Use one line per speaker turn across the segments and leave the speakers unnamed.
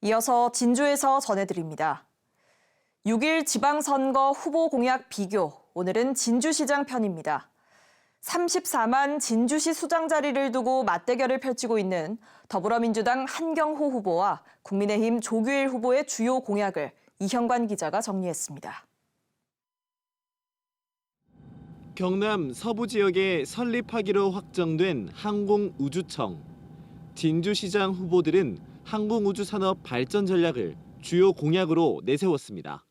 이어서 진주에서 전해드립니다. 6일 지방선거 후보 공약 비교, 오늘은 진주시장 편입니다. 34만 진주시 수장 자리를 두고 맞대결을 펼치고 있는 더불어민주당 한경호 후보와 국민의힘 조규일 후보의 주요 공약을 이형관 기자가 정리했습니다.
경남 서부 지역에 설립하기로 확정된 항공우주청. 진주시장 후보들은 항공우주산업 발전 전략을 주요 공약으로 내세웠습니다.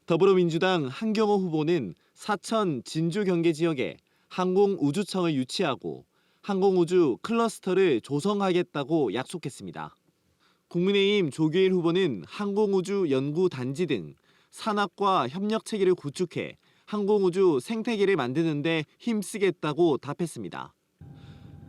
더불어민주당 한경호 후보는 사천 진주 경계 지역에 항공우주청을 유치하고 항공우주 클러스터를 조성하겠다고 약속했습니다. 국민의힘 조규일 후보는 항공우주 연구단지 등 산학과 협력 체계를 구축해 항공우주 생태계를 만드는 데 힘쓰겠다고 답했습니다.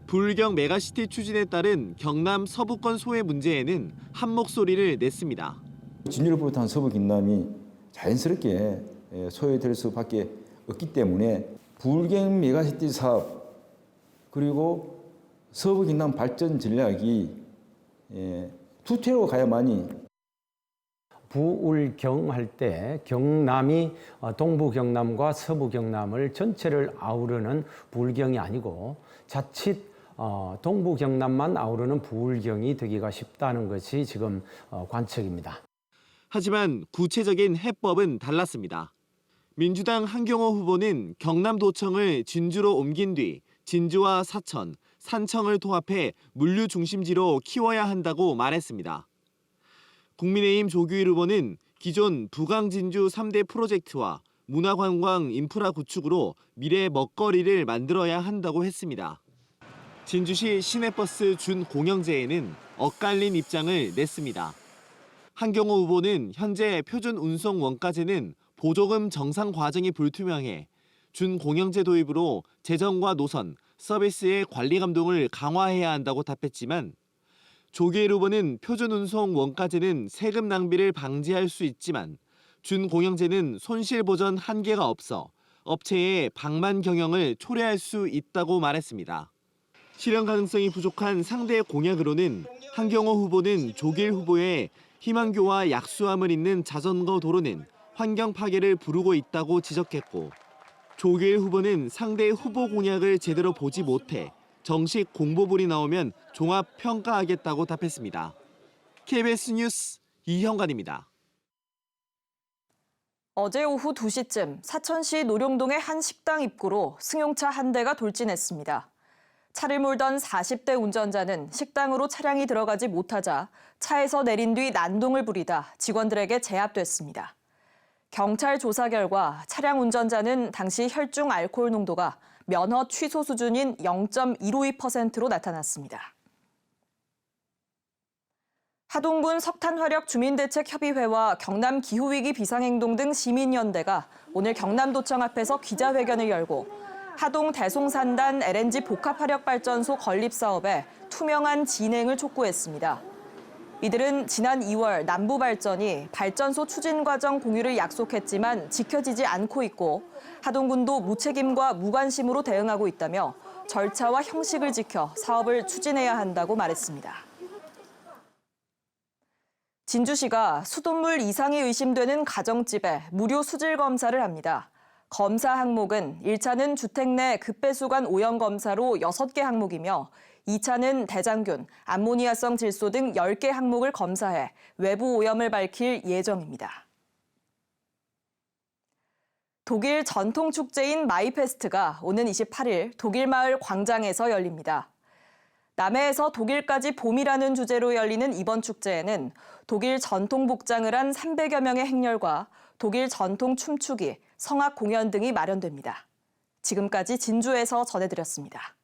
부울경 메가시티 추진에 따른 경남 서부권 소외 문제에는 한 목소리를 냈습니다.
진주를 비롯한 서부 경남이 자연스럽게 소외될 수밖에 없기 때문에 부울경 메가시티 사업 그리고 서부 경남 발전 전략이 투체로 가야만이
부울경 할 때 경남이 동부 경남과 서부 경남을 전체를 아우르는 부울경이 아니고 자칫 동부 경남만 아우르는 부울경이 되기가 쉽다는 것이 지금 관측입니다.
하지만 구체적인 해법은 달랐습니다. 민주당 한경호 후보는 경남도청을 진주로 옮긴 뒤 진주와 사천, 산청을 통합해 물류 중심지로 키워야 한다고 말했습니다. 국민의힘 조규일 후보는 기존 부강진주 3대 프로젝트와 문화관광 인프라 구축으로 미래 먹거리를 만들어야 한다고 했습니다. 진주시 시내버스 준공영제에는 엇갈린 입장을 냈습니다. 한경호 후보는 현재 표준 운송 원가제는 보조금 정상 과정이 불투명해 준공영제 도입으로 재정과 노선, 서비스의 관리 감독을 강화해야 한다고 답했지만 조규일 후보는 표준 운송 원가제는 세금 낭비를 방지할 수 있지만 준공영제는 손실 보전 한계가 없어 업체의 방만 경영을 초래할 수 있다고 말했습니다. 실현 가능성이 부족한 상대 공약으로는 한경호 후보는 조규일 후보의 희망교와 약수함을 잇는 자전거 도로는 환경 파괴를 부르고 있다고 지적했고 조규일 후보는 상대의 후보 공약을 제대로 보지 못해 정식 공보물이 나오면 종합 평가하겠다고 답했습니다. KBS 뉴스 이형관입니다.
어제 오후 2시쯤 사천시 노룡동의 한 식당 입구로 승용차 한 대가 돌진했습니다. 차를 몰던 40대 운전자는 식당으로 차량이 들어가지 못하자 차에서 내린 뒤 난동을 부리다 직원들에게 제압됐습니다. 경찰 조사 결과 차량 운전자는 당시 혈중 알코올 농도가 면허 취소 수준인 0.152%로 나타났습니다. 하동군 석탄화력 주민대책협의회와 경남기후위기 비상행동 등 시민연대가 오늘 경남도청 앞에서 기자회견을 열고 하동 대송산단 LNG 복합화력발전소 건립사업의 투명한 진행을 촉구했습니다. 이들은 지난 2월 남부발전이 발전소 추진 과정 공유를 약속했지만 지켜지지 않고 있고 하동군도 무책임과 무관심으로 대응하고 있다며 절차와 형식을 지켜 사업을 추진해야 한다고 말했습니다. 진주시가 수돗물 이상이 의심되는 가정집에 무료 수질 검사를 합니다. 검사 항목은 1차는 주택 내 급배수관 오염 검사로 6개 항목이며 2차는 대장균, 암모니아성 질소 등 10개 항목을 검사해 외부 오염을 밝힐 예정입니다. 독일 전통 축제인 마이페스트가 오는 28일 독일 마을 광장에서 열립니다. 남해에서 독일까지 봄이라는 주제로 열리는 이번 축제에는 독일 전통 복장을 한 300여 명의 행렬과 독일 전통 춤추기, 성악 공연 등이 마련됩니다. 지금까지 진주에서 전해드렸습니다.